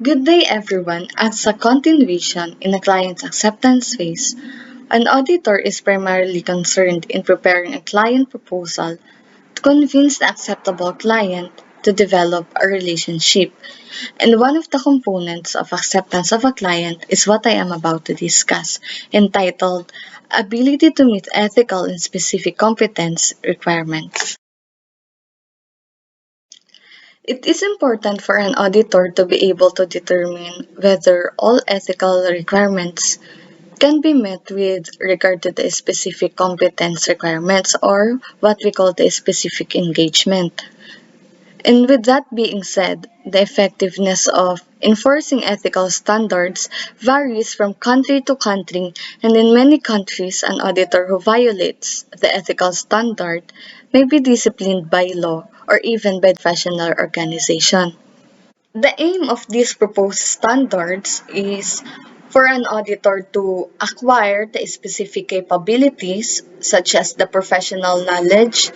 Good day everyone. As a continuation in a client acceptance phase, an auditor is primarily concerned in preparing a client proposal to convince the acceptable client to develop a relationship. And one of the components of acceptance of a client is what I am about to discuss, entitled Ability to Meet Ethical and Specific Competence Requirements. It is important for an auditor to be able to determine whether all ethical requirements can be met with regard to the specific competence requirements or what we call the specific engagement. And with that being said, the effectiveness of enforcing ethical standards varies from country to country, and in many countries, an auditor who violates the ethical standard may be disciplined by law or even by the professional organization. The aim of these proposed standards is for an auditor to acquire the specific capabilities such as the professional knowledge,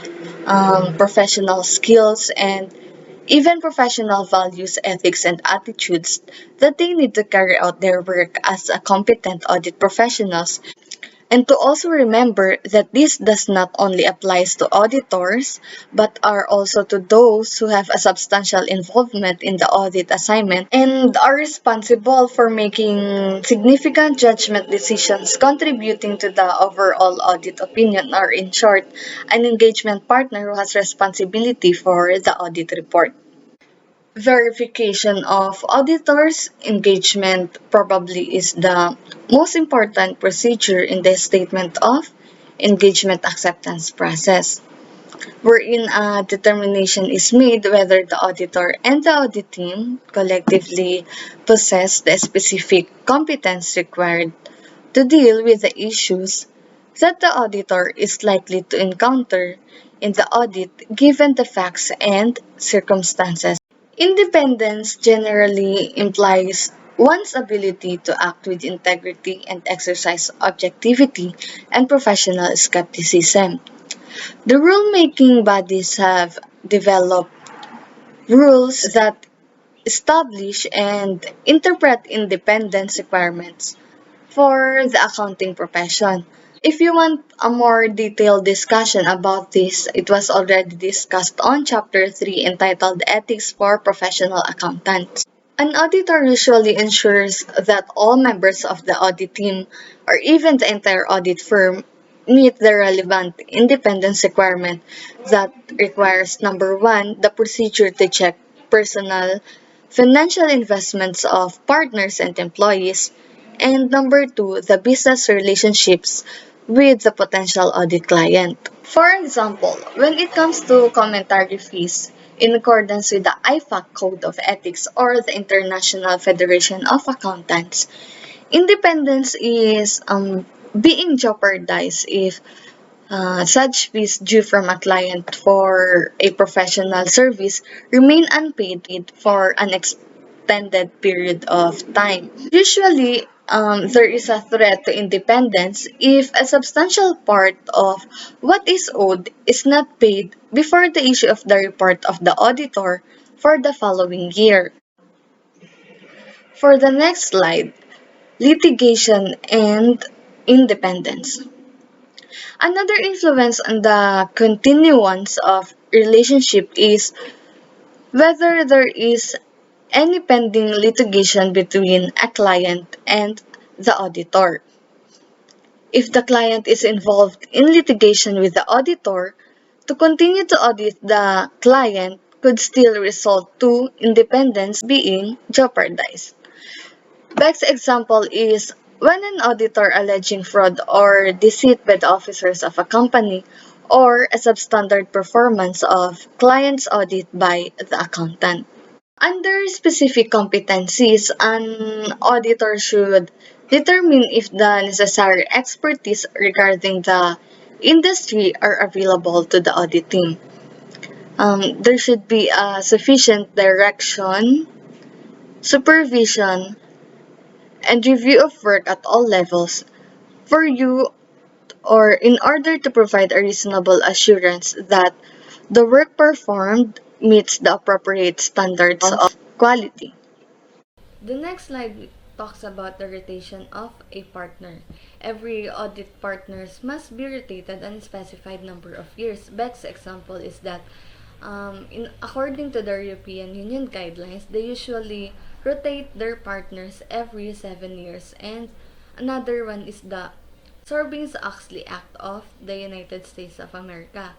professional skills, and even professional values, ethics, and attitudes that they need to carry out their work as a competent audit professionals. And to also remember that this does not only applies to auditors, but are also to those who have a substantial involvement in the audit assignment and are responsible for making significant judgment decisions contributing to the overall audit opinion, or in short, an engagement partner who has responsibility for the audit report. Verification of auditors' engagement probably is the most important procedure in the statement of engagement acceptance process, wherein a determination is made whether the auditor and the audit team collectively possess the specific competence required to deal with the issues that the auditor is likely to encounter in the audit given the facts and circumstances. Independence generally implies one's ability to act with integrity and exercise objectivity and professional skepticism. The rulemaking bodies have developed rules that establish and interpret independence requirements for the accounting profession. If you want a more detailed discussion about this, it was already discussed on Chapter 3 entitled Ethics for Professional Accountants. An auditor usually ensures that all members of the audit team or even the entire audit firm meet the relevant independence requirement that requires number one, the procedure to check personal financial investments of partners and employees, and number two, the business relationships with the potential audit client. For example, when it comes to commentary fees, in accordance with the IFAC Code of Ethics or the International Federation of Accountants, independence is being jeopardized if such fees due from a client for a professional service remain unpaid for an extended period of time. Usually, there is a threat to independence if a substantial part of what is owed is not paid before the issue of the report of the auditor for the following year. For the next slide, litigation and independence. Another influence on the continuance of relationship is whether there is any pending litigation between a client and the auditor. If the client is involved in litigation with the auditor, to continue to audit the client could still result to independence being jeopardized. Best example is when an auditor alleging fraud or deceit by the officers of a company or a substandard performance of client's audit by the accountant. Under specific competencies, an auditor should determine if the necessary expertise regarding the industry are available to the audit team. There should be a sufficient direction, supervision, and review of work at all levels for you or in order to provide a reasonable assurance that the work performed meets the appropriate standards of quality. The next slide talks about the rotation of a partner. Every audit partners must be rotated on a specified number of years. Best example is that according to the European Union guidelines, they usually rotate their partners every 7 years. And another one is the Sarbanes-Oxley Act of the United States of America.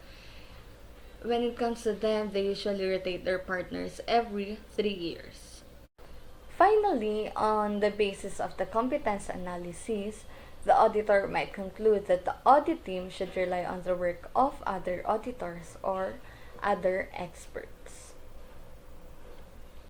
When it comes to them, they usually rotate their partners every 3 years. Finally, on the basis of the competence analysis, the auditor might conclude that the audit team should rely on the work of other auditors or other experts.